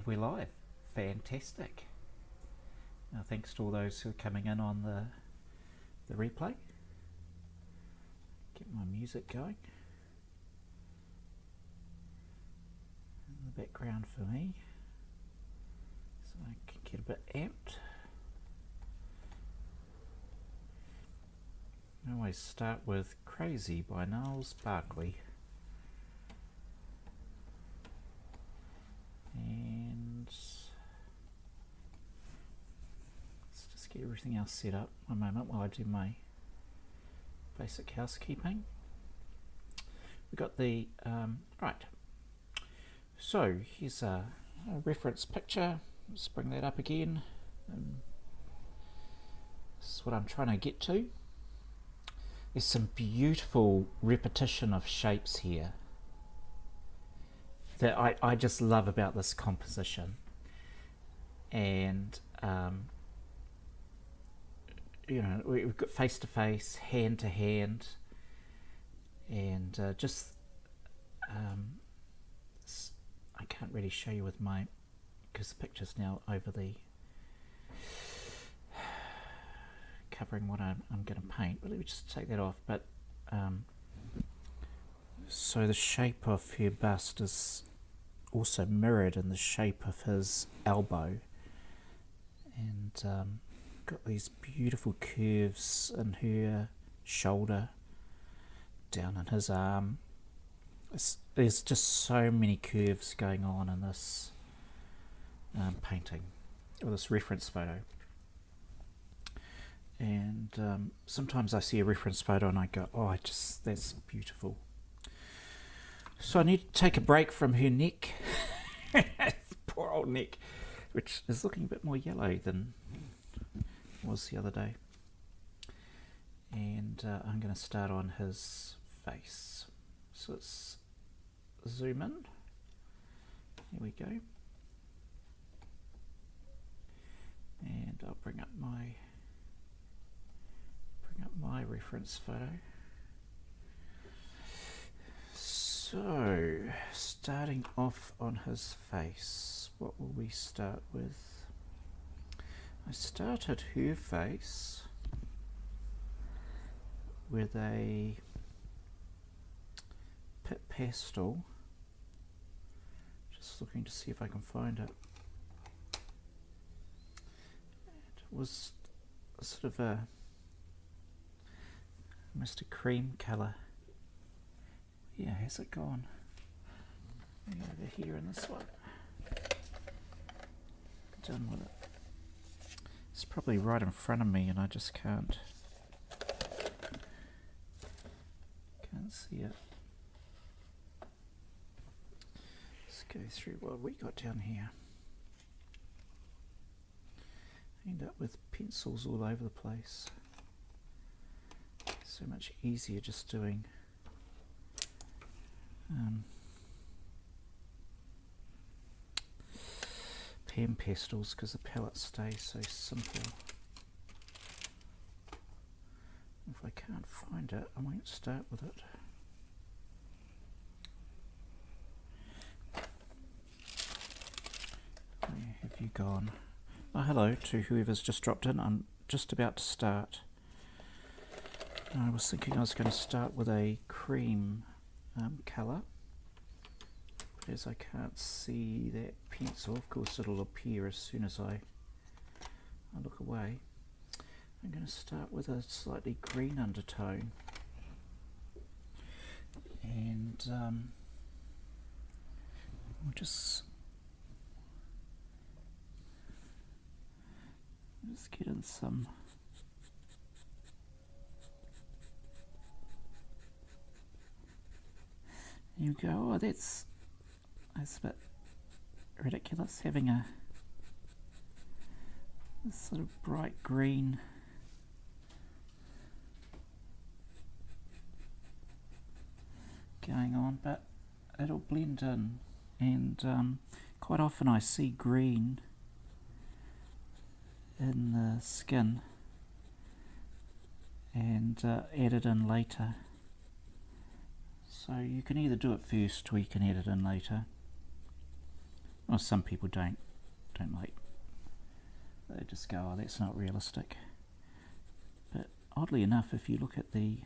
we're live. Fantastic. Now, thanks to all those who are coming in on the replay. Get my music going. In the background for me, so I can get a bit amped. I always start with Crazy by Niles Barkley. And let's just get everything else set up. One moment while I do my basic housekeeping. We've got the, right. So here's a reference picture. Let's bring that up again. This is what I'm trying to get to. There's some beautiful repetition of shapes here that I just love about this composition. And you know, we've got face to face, hand to hand, and I can't really show you with my, because the picture's now over the covering what I'm going to paint, but let me just take that off. But so the shape of her bust is also mirrored in the shape of his elbow, and got these beautiful curves in her shoulder, down in his arm. There's just so many curves going on in this painting, or this reference photo. And sometimes I see a reference photo and I go, oh, that's beautiful. So I need to take a break from her neck. Poor old neck, which is looking a bit more yellow than it was the other day. And I'm going to start on his face. So let's zoom in. Here we go. And I'll bring up my reference photo. So, starting off on his face, what will we start with? I started her face with a pastel. Just looking to see if I can find it. It was sort of a almost a cream colour. Yeah, has it gone? Maybe over here in this one. Done with it. It's probably right in front of me and I just can't see it. Let's go through what we got down here. I end up with pencils all over the place. So much easier just doing pen pastels because the palette stays so simple. If I can't find it, I won't start with it. Where have you gone? Oh, hello to whoever's just dropped in. I'm just about to start. I was thinking I was going to start with a cream colour, but as I can't see that pencil, of course it'll appear as soon as I look away. I'm going to start with a slightly green undertone, and we'll just get in some you go, oh, that's a bit ridiculous, having this sort of bright green going on, but it'll blend in. And quite often I see green in the skin and add it in later. So you can either do it first or you can add it in later. Well, some people don't like. They just go, oh, that's not realistic. But oddly enough, if you look at the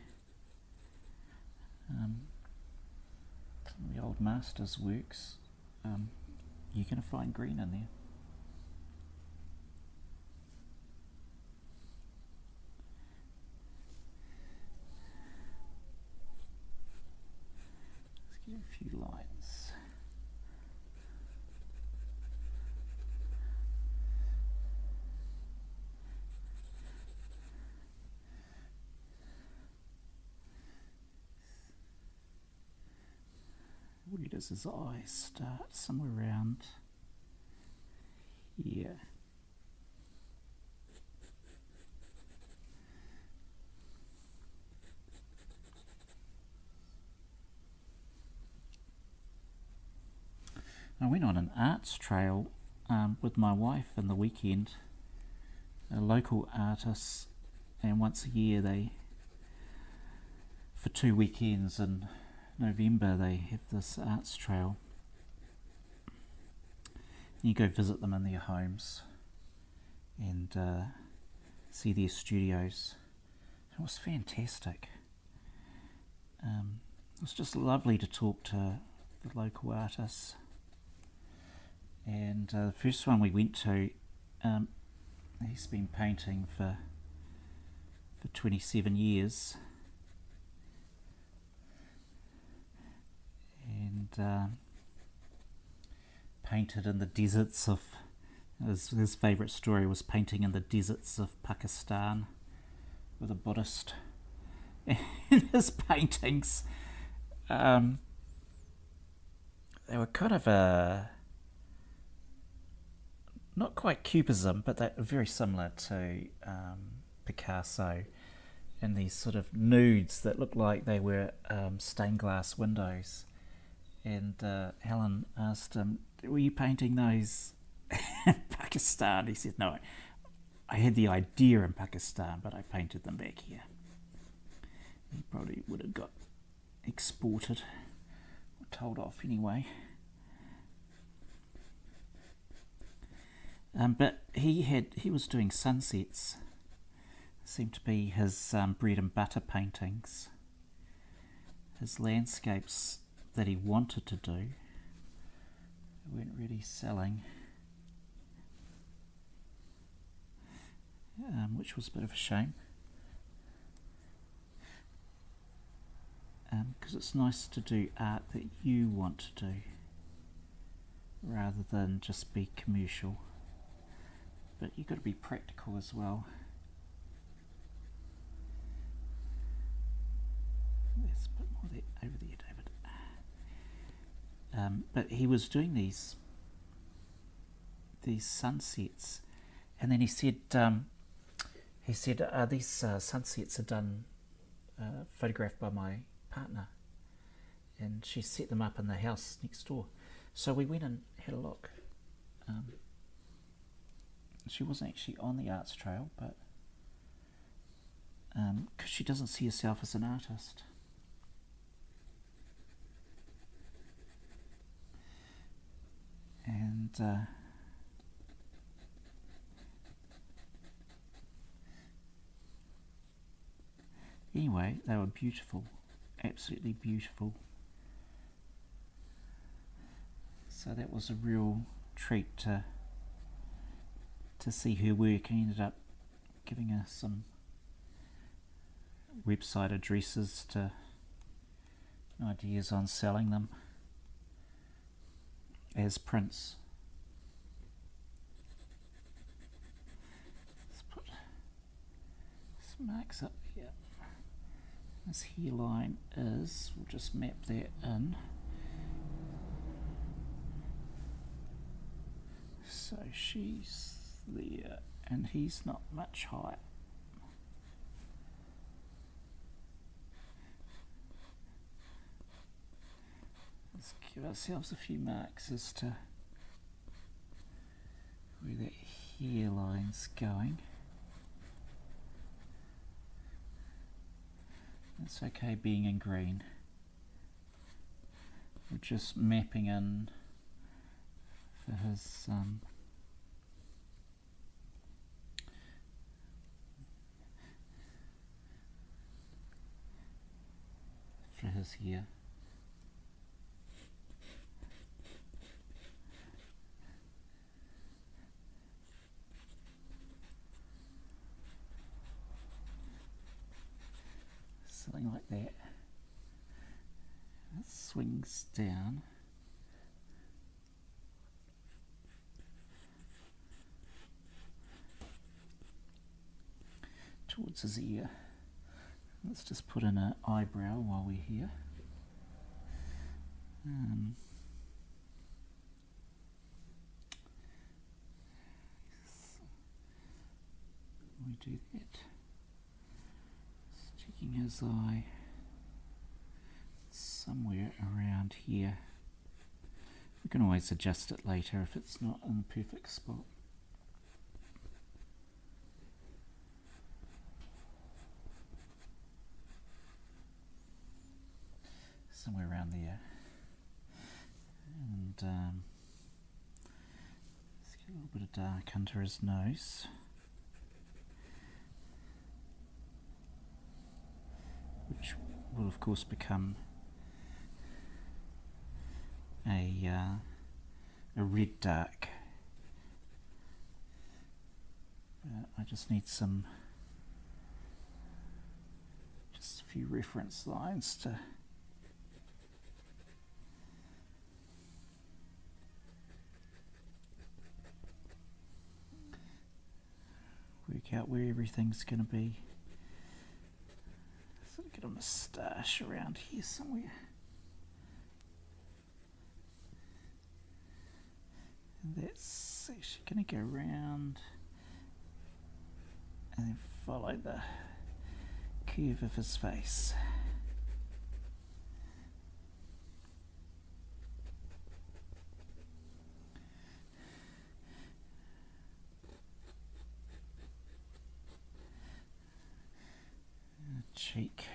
old masters' works, you're going to find green in there. Let's get a few lights. Where does his eyes start? Somewhere around here. I went on an arts trail with my wife in the weekend. Local artists, and once a year for 2 weekends in November, they have this arts trail. You go visit them in their homes and see their studios. It was fantastic. It was just lovely to talk to the local artists. And the first one we went to, he's been painting for 27 years. And painted in the deserts of, his favourite story was painting in the deserts of Pakistan with a Buddhist. And his paintings, they were kind of not quite cubism, but they're very similar to Picasso, and these sort of nudes that looked like they were stained glass windows. And Helen asked him, were you painting those in Pakistan? He said, no, I had the idea in Pakistan, but I painted them back here. He probably would have got exported or told off anyway. But he was doing sunsets. Seemed to be his bread and butter paintings. His landscapes that he wanted to do weren't really selling, which was a bit of a shame, because it's nice to do art that you want to do rather than just be commercial. But you've got to be practical as well. Let's put more of that over there, David. But he was doing these sunsets, and then he said these sunsets are done, photographed by my partner, and she set them up in the house next door. So we went and had a look. She wasn't actually on the arts trail, but because she doesn't see herself as an artist. And anyway, they were beautiful, absolutely beautiful. So that was a real treat to see her work. I ended up giving her some website addresses to ideas on selling them as prints. Let's put some marks up here. This hairline is, we'll just map that in. So she's there, and he's not much height. Let's give ourselves a few marks as to where that hairline's going. It's okay being in green. We're just mapping in for his hair. Something like that. It swings down. Towards his ear. Let's just put in an eyebrow while we're here. We do that. Just checking his eye somewhere around here. We can always adjust it later if it's not in the perfect spot. Somewhere around there. And let's get a little bit of dark under his nose. Which will of course become a red dark. I just need just a few reference lines to work out where everything's going to be. So get a moustache around here somewhere. And that's actually going to go around and then follow the curve of his face. Cheek.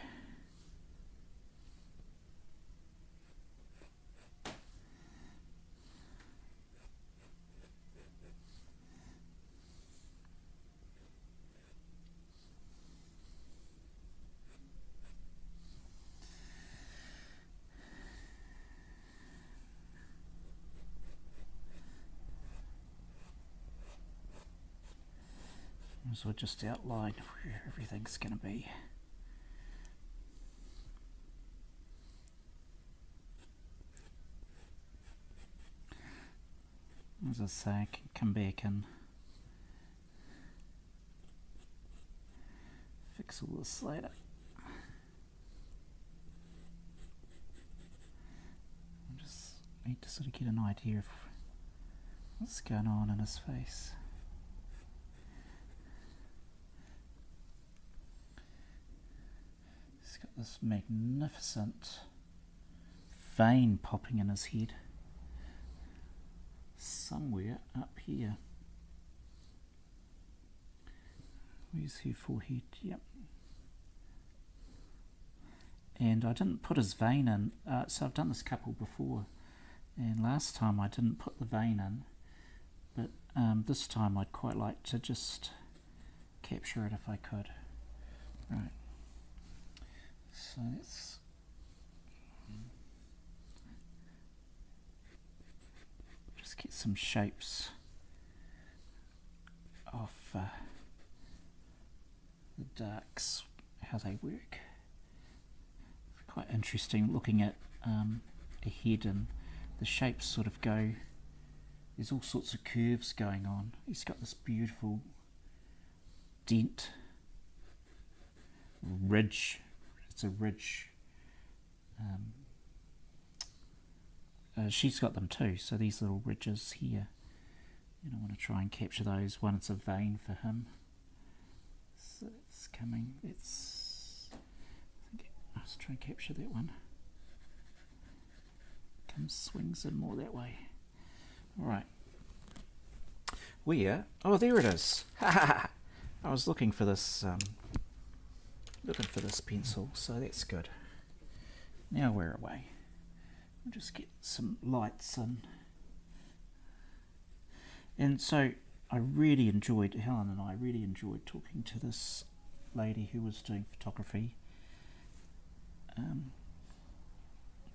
So we'll just outline where everything's going to be. As I say, I can come back and fix all this later. I just need to sort of get an idea of what's going on in his face. He's got this magnificent vein popping in his head. Somewhere up here. Where's her forehead? Yep. And I didn't put his vein in, so I've done this couple before, and last time I didn't put the vein in, but this time I'd quite like to just capture it if I could. Right. So let's get some shapes of the darks, how they work. It's quite interesting looking at a head, and the shapes sort of go, there's all sorts of curves going on. He's got this beautiful dent, ridge, it's a ridge. She's got them too, so these little ridges here, and I want to try and capture those. One, it's a vein for him, so it's coming, let's try and capture that one. Swings in more that way. Alright, where, oh there it is. I was looking for this pencil, so that's good. Now we're away. We'll just get some lights in. And so Helen and I really enjoyed talking to this lady who was doing photography.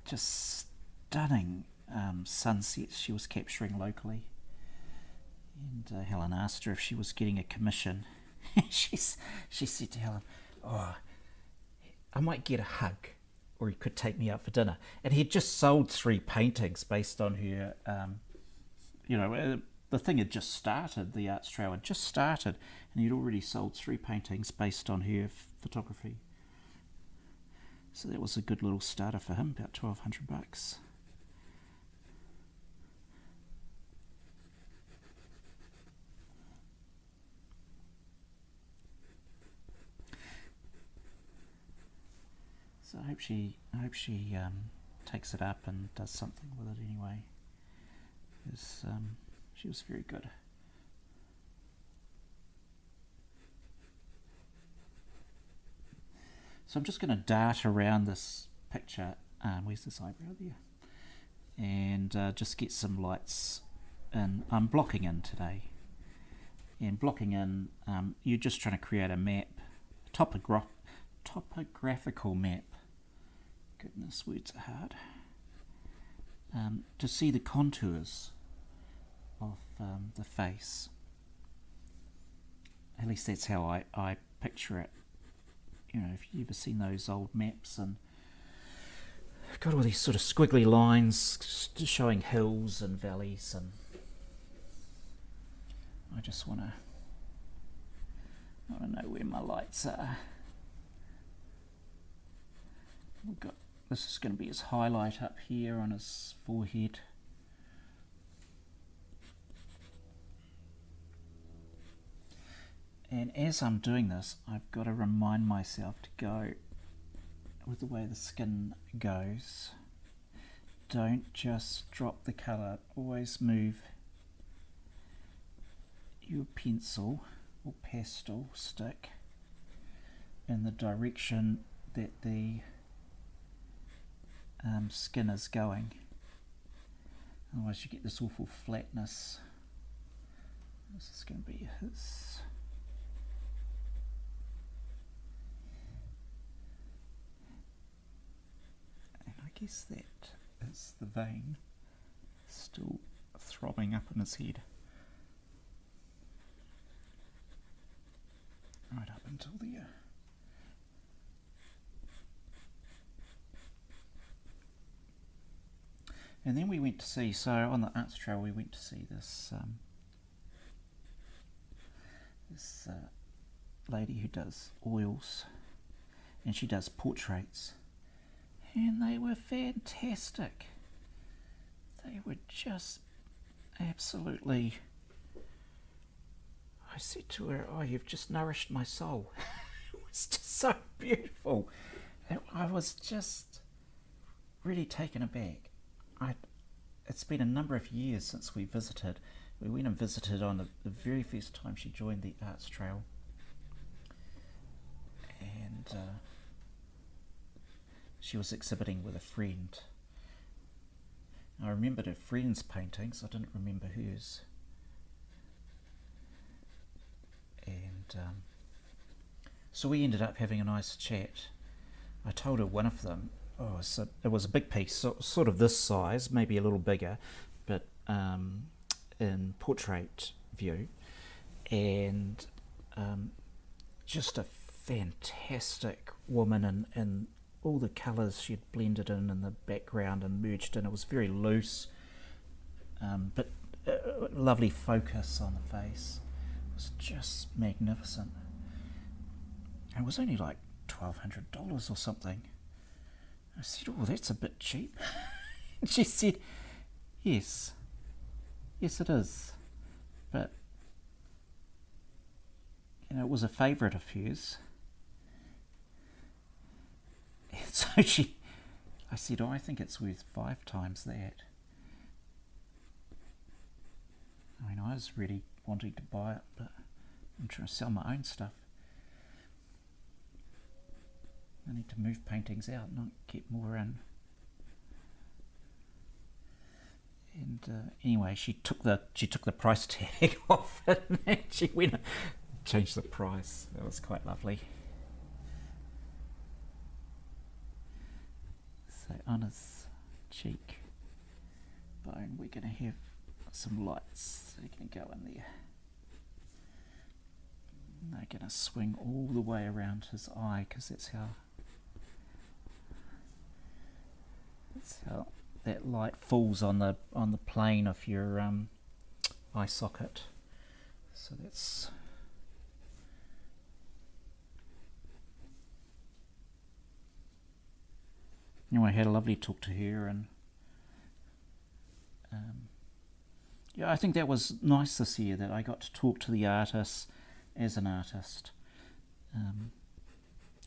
Just stunning sunsets she was capturing locally. And Helen asked her if she was getting a commission. she said to Helen, "Oh, I might get a hug, or he could take me out for dinner." And he'd just sold 3 paintings based on her, the thing had just started, the arts trail had just started, and he'd already sold 3 paintings based on her photography. So that was a good little starter for him, about $1,200. So I hope she takes it up and does something with it anyway, because she was very good. So I'm just going to dart around this picture. Where's this eyebrow there? And just get some lights in. I'm blocking in today. And blocking in, you're just trying to create a map, topographical map. Goodness, words are hard. To see the contours of the face. At least that's how I picture it. If you've ever seen those old maps and got all these sort of squiggly lines showing hills and valleys, and I just want to know where my lights are. This is going to be his highlight up here on his forehead. And as I'm doing this, I've got to remind myself to go with the way the skin goes. Don't just drop the colour, always move your pencil or pastel stick in the direction that the skin is going. Otherwise you get this awful flatness. This is going to be his. I guess that is the vein still throbbing up in his head. Right up until there. And then we went to see, so on the arts trail we went to see this lady who does oils, and she does portraits. And they were fantastic. They were just absolutely... I said to her, "Oh, you've just nourished my soul." It was just so beautiful. And I was just really taken aback. It's been a number of years since we visited. We went and visited on the very first time she joined the arts trail. And... she was exhibiting with a friend. I remembered her friend's paintings, I didn't remember hers. And so we ended up having a nice chat. I told her one of them, so it was a big piece, sort of this size, maybe a little bigger, but in portrait view. And just a fantastic woman, and all the colours she had blended in the background and merged in. It was very loose, but lovely focus on the face. It was just magnificent. And it was only like $1,200 or something. I said, "Oh, that's a bit cheap." And she said, yes it is, but it was a favourite of hers. And so I said, "I think it's worth 5 times that." I mean, I was really wanting to buy it, but I'm trying to sell my own stuff. I need to move paintings out, not get more in. And anyway, she took the price tag off it, and she went and changed the price. That was quite lovely. So on his cheek bone, we're going to have some lights that are going to go in there. And they're going to swing all the way around his eye, because that's how that light falls on the plane of your eye socket. So that's anyway. I had a lovely talk to her, and yeah, I think that was nice this year that I got to talk to the artist as an artist,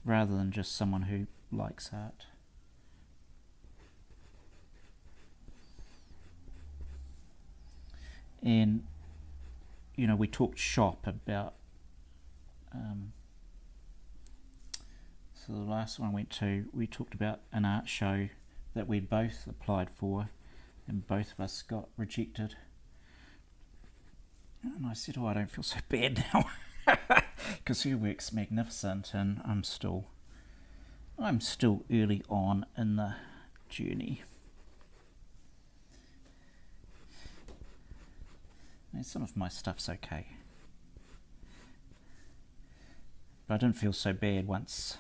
rather than just someone who likes art. And you know, we talked shop about so the last one I went to, we talked about an art show that we'd both applied for, and both of us got rejected. And I said, oh, I don't feel so bad now, because her work's magnificent, and I'm still early on in the journey. And some of my stuff's okay, but I didn't feel so bad once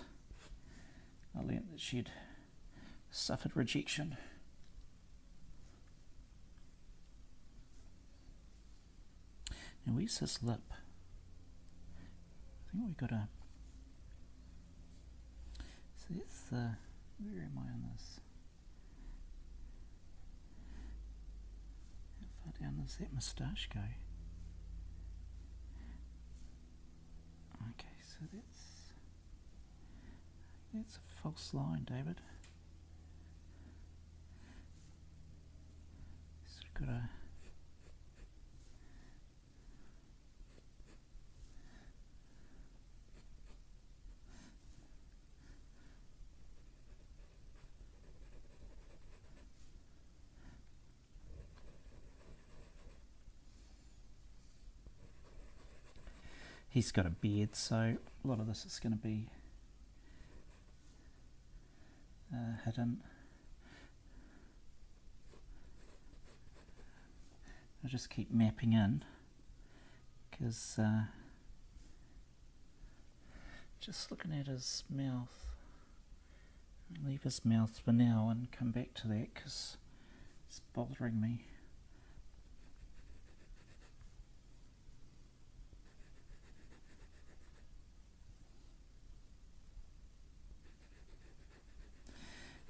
I learnt that she'd suffered rejection. Now where's his lip? I think we got a... So that's the... Where am I on this? How far down does that moustache go? Okay, so that's a false line, David. So we've got a... He's got a beard, so a lot of this is going to be hidden. I'll just keep mapping in, because just looking at his mouth, I'll leave his mouth for now and come back to that because it's bothering me.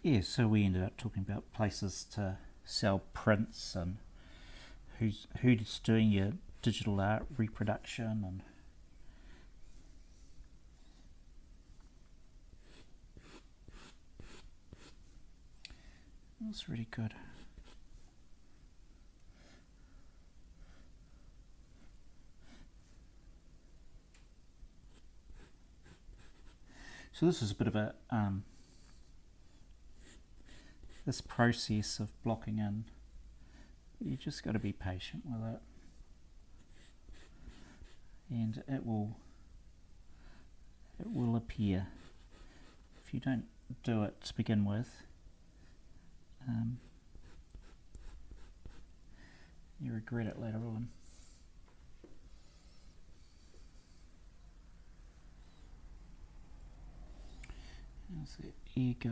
Yeah, so we ended up talking about places to sell prints and who's doing your digital art reproduction, and it was really good. So this is a bit of a this process of blocking in, you just got to be patient with it, and it will appear. If you don't do it to begin with, you regret it later on. How's that ear go?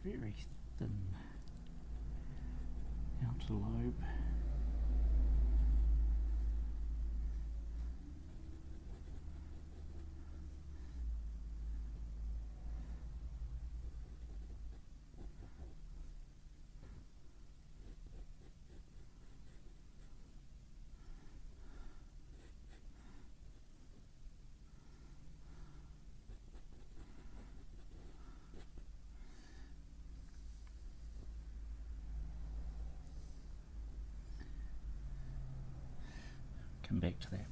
Very thin outer lobe. Come back to that.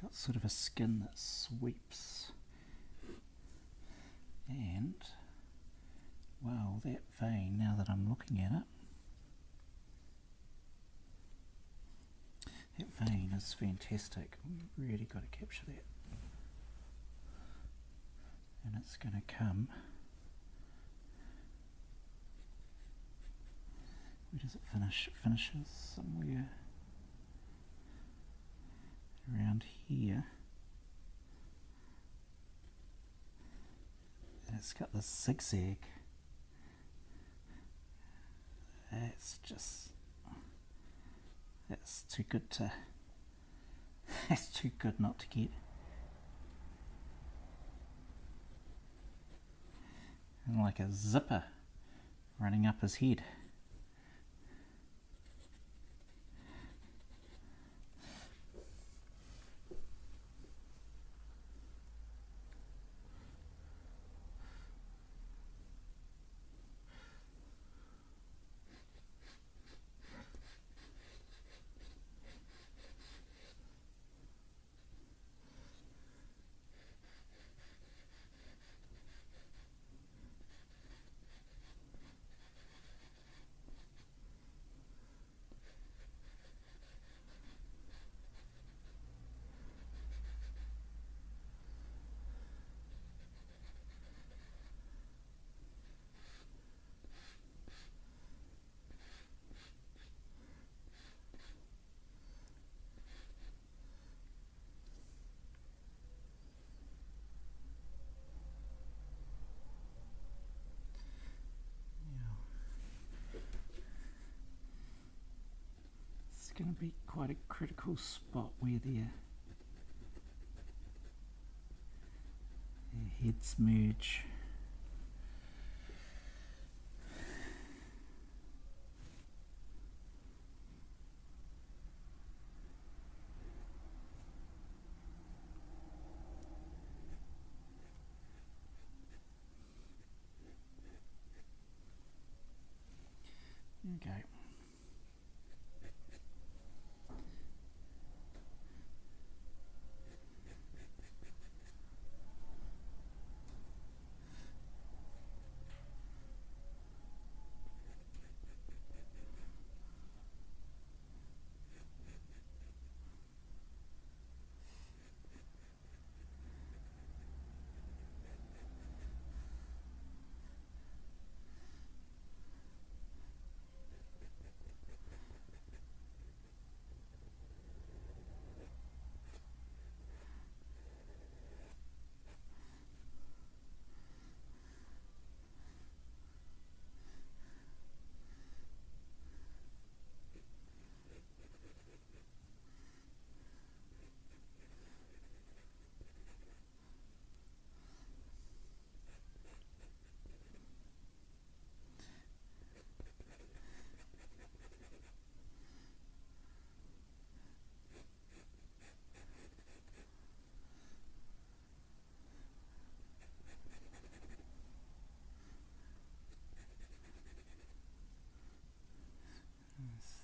Got sort of a skin that sweeps, and wow, that vein, now that I'm looking at it, that vein is fantastic. We've really got to capture that, and it's going to come, where does it finish? It finishes somewhere around here, and it's got this zigzag. That's too good to, that's too good not to get. And like a zipper running up his head. Going to be quite a critical spot where their heads merge. Okay.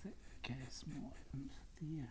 That goes more into there.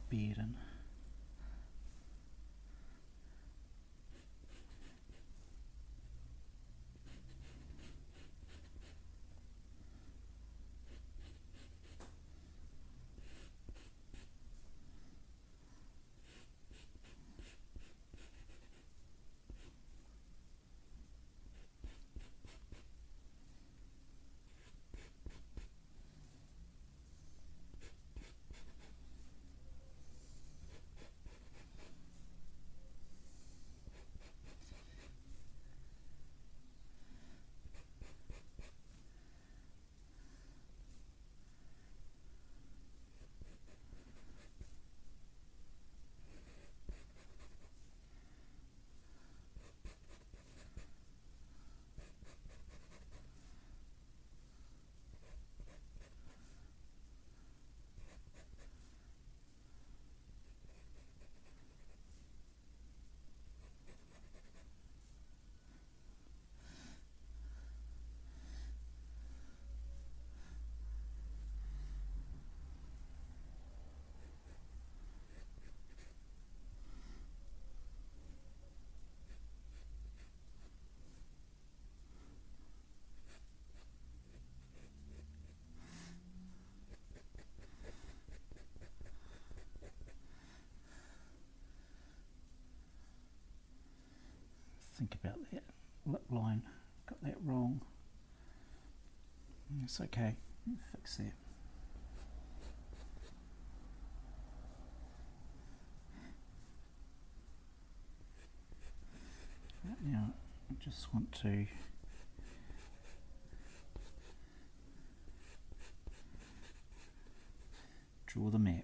beard in. Think about that lip line, got that wrong. It's okay, fix that. Right, now I just want to draw the map.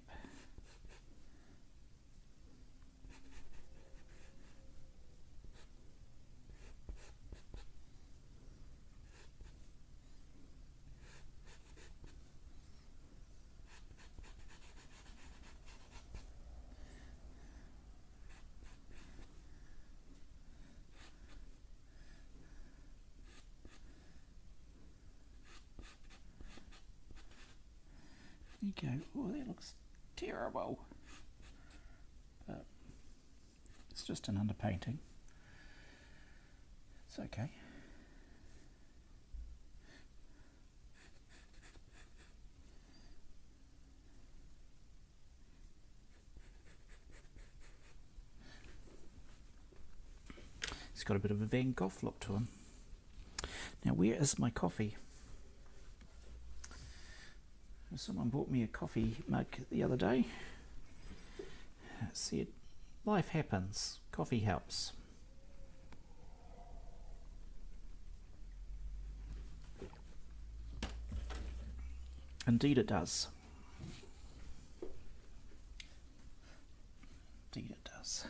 There you go. Oh, that looks terrible. But it's just an underpainting. It's okay. He's got a bit of a Van Gogh look to him. Now, where is my coffee? Someone bought me a coffee mug the other day. It said, life happens, coffee helps. Indeed it does. Indeed it does.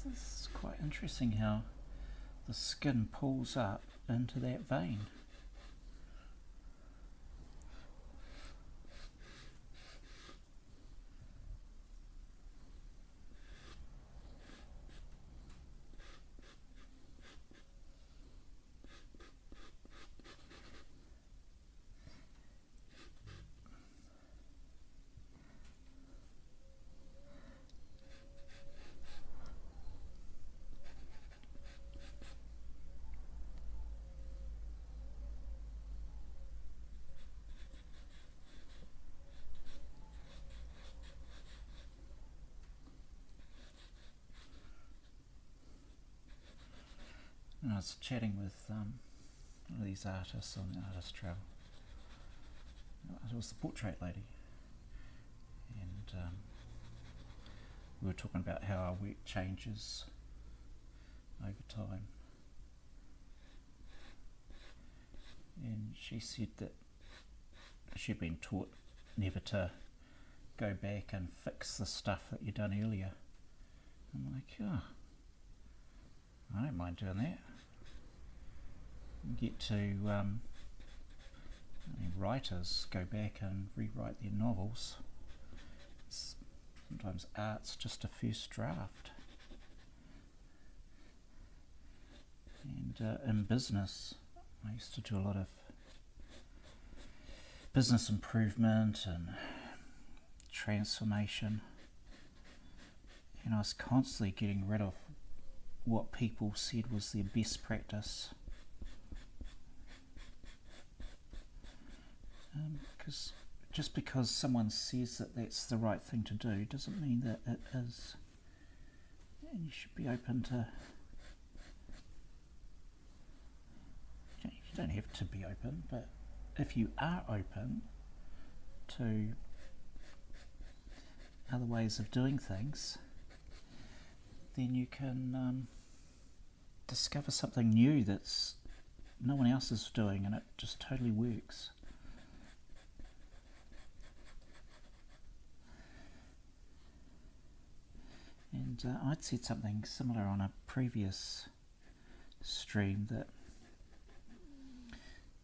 It's quite interesting how the skin pulls up into that vein. And I was chatting with one of these artists on the artist travel. It was the portrait lady, and we were talking about how our work changes over time. And she said that she'd been taught never to go back and fix the stuff that you'd done earlier. I'm like, oh, I don't mind doing that. get to writers go back and rewrite their novels. Sometimes art's just a first draft. And in business, I used to do a lot of business improvement and transformation, and I was constantly getting rid of what people said was their best practice, because just because someone says that that's the right thing to do doesn't mean that it is. And you should be open to, you don't have to be open, but if you are open to other ways of doing things, then you can discover something new that's no one else is doing, and it just totally works. And I'd said something similar on a previous stream, that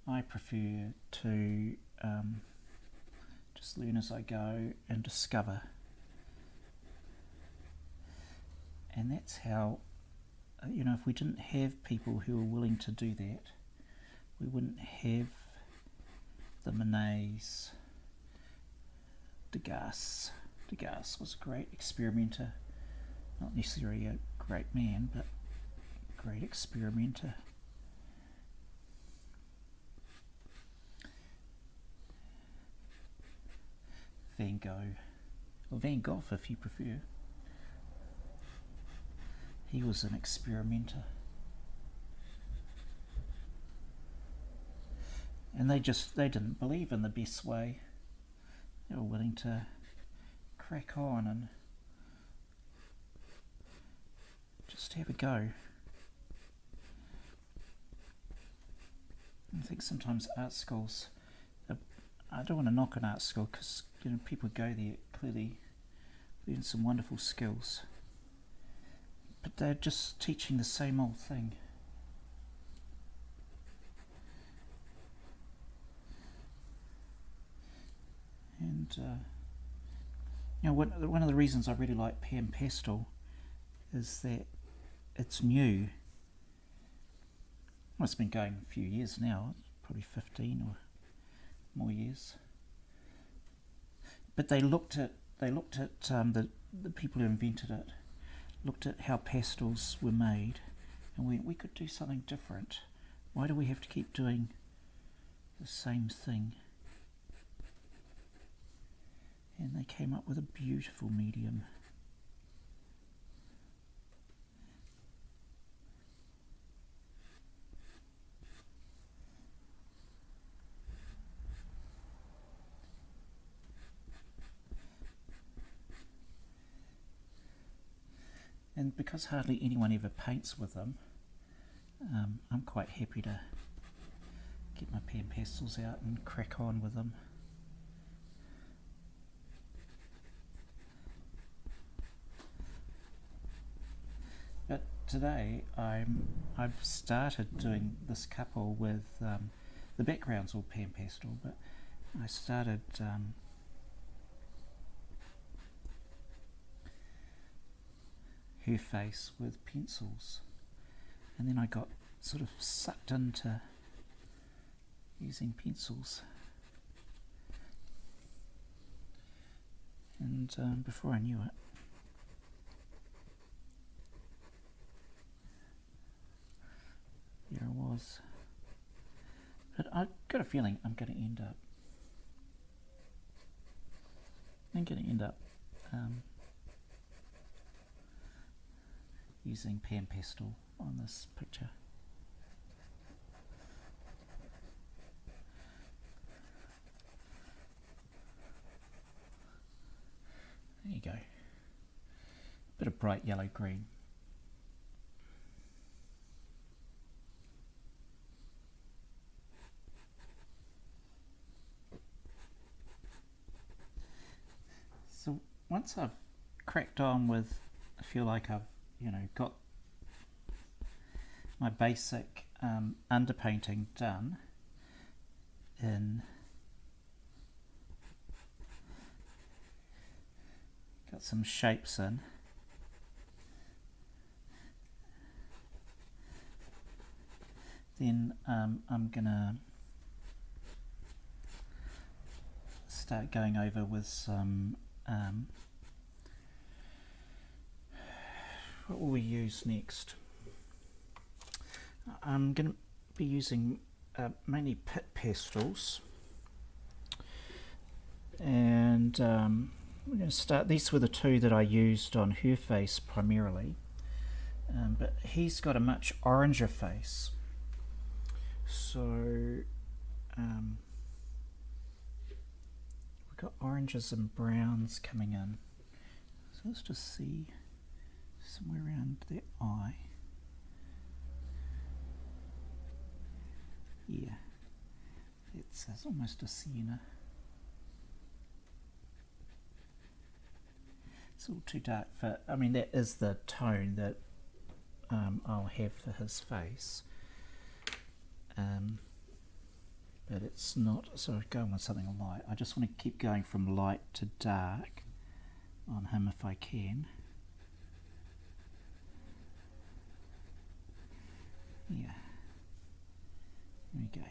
I prefer to just learn as I go and discover. And that's how, if we didn't have people who were willing to do that, we wouldn't have the Monets. Degas was a great experimenter. Not necessarily a great man, but a great experimenter. Van Gogh, or Van Gogh if you prefer. He was an experimenter. And they didn't believe in the best way. They were willing to crack on and just have a go. I think sometimes art schools, I don't want to knock an art school, because people go there clearly learn some wonderful skills, but they're just teaching the same old thing. And one of the reasons I really like Pastel is that it's new. Well, it's been going a few years now, probably 15 or more years. But they looked at the people who invented it, looked at how pastels were made, and went, we could do something different. Why do we have to keep doing the same thing? And they came up with a beautiful medium. And because hardly anyone ever paints with them, I'm quite happy to get my pastels out and crack on with them. But today I've started doing this couple with the background's all pastel, but I started her face with pencils, and then I got sort of sucked into using pencils, and before I knew it, there I was. But I've got a feeling I'm going to end up using Pastel on this picture. There you go. Bit of bright yellow green. So once I've cracked on with, I feel like I've got my basic underpainting done in, got some shapes in. Then I'm gonna start going over with some, what will we use next? I'm going to be using mainly pit pastels, and we're going to start. These were the two that I used on her face primarily, but he's got a much oranger face, so we've got oranges and browns coming in. So let's just see somewhere around the eye. Yeah, it's almost a sienna. It's all too dark for, I mean, that is the tone that I'll have for his face. But it's not, so I'm going with something light. I just want to keep going from light to dark on him if I can. Yeah. There we go.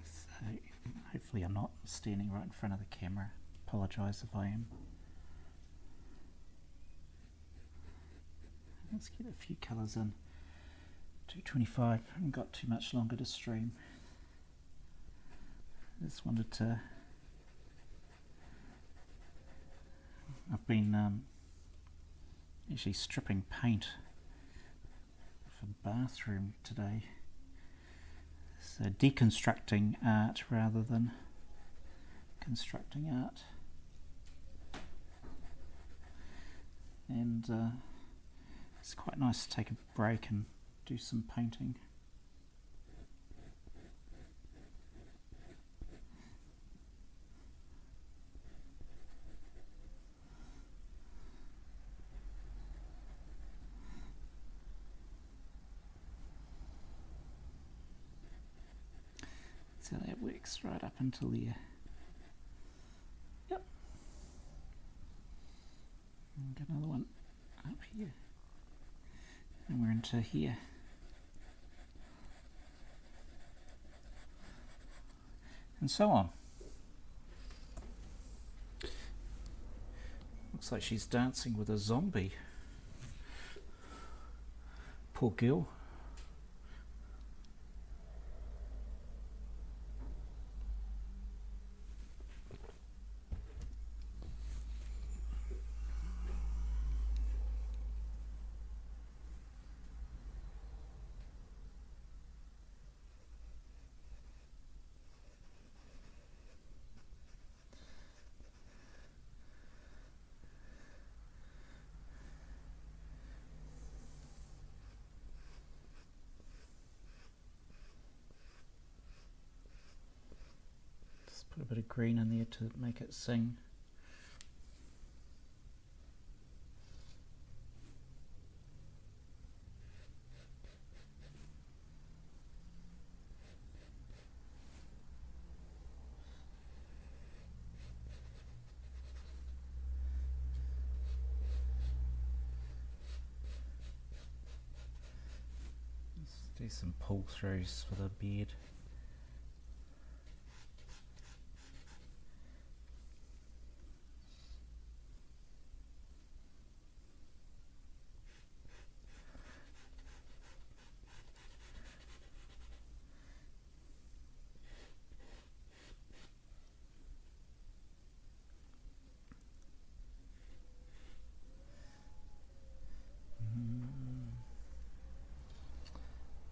So hopefully I'm not standing right in front of the camera. Apologise if I am. Let's get a few colours in. 225, I haven't got too much longer to stream. I just wanted to, I've been actually stripping paint for the bathroom today, so deconstructing art rather than constructing art, and it's quite nice to take a break and do some painting. So that works right up until there. Yep. And get another one up here. And we're into here. And so on. Looks like she's dancing with a zombie. Poor girl. Put a bit of green in there to make it sing. Let's do some pull throughs for the beard.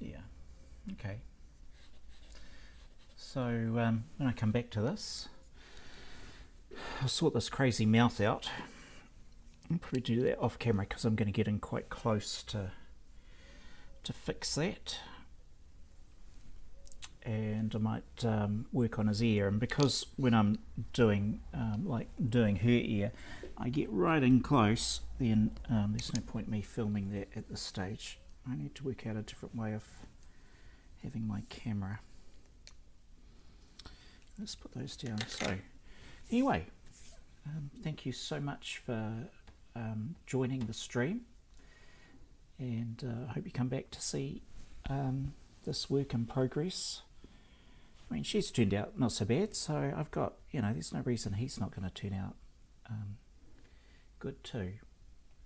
Yeah, okay. So when I come back to this, I'll sort this crazy mouth out. I'll probably do that off camera because I'm going to get in quite close to fix that. and I might work on his ear. And because when I'm doing doing her ear, I get right in close, then there's no point me filming that at this stage. I need to work out a different way of having my camera. Let's put those down. So anyway, thank you so much for joining the stream, and I hope you come back to see this work in progress. I mean, she's turned out not so bad, so I've got, there's no reason he's not going to turn out good too.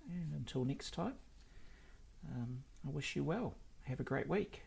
And until next time, I wish you well. Have a great week.